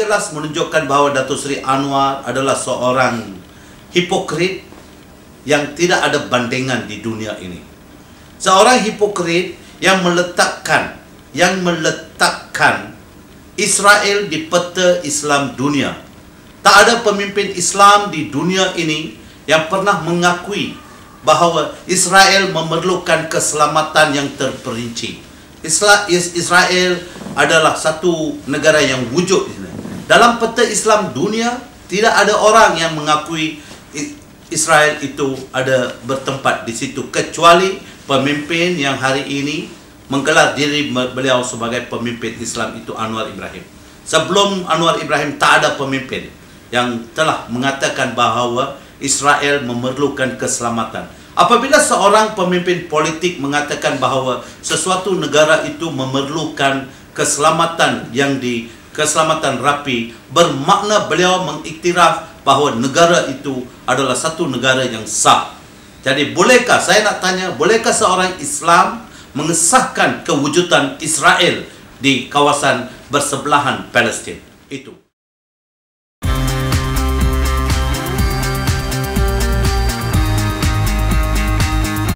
jelas menunjukkan bahawa Datuk Seri Anwar adalah seorang hipokrit yang tidak ada bandingan di dunia ini. Seorang hipokrit yang meletakkan Israel di peta Islam dunia. Tak ada pemimpin Islam di dunia ini yang pernah mengakui bahawa Israel memerlukan keselamatan yang terperinci. Israel adalah satu negara yang wujud di sini. Dalam peta Islam dunia, tidak ada orang yang mengakui Israel itu ada bertempat di situ, kecuali pemimpin yang hari ini menggelar diri beliau sebagai pemimpin Islam, itu Anwar Ibrahim. Sebelum Anwar Ibrahim tak ada pemimpin yang telah mengatakan bahawa Israel memerlukan keselamatan. Apabila seorang pemimpin politik mengatakan bahawa sesuatu negara itu memerlukan keselamatan keselamatan rapi, bermakna beliau mengiktiraf bahawa negara itu adalah satu negara yang sah. Jadi saya nak tanya, bolehkah seorang Islam mengesahkan kewujudan Israel di kawasan bersebelahan Palestin? Itu.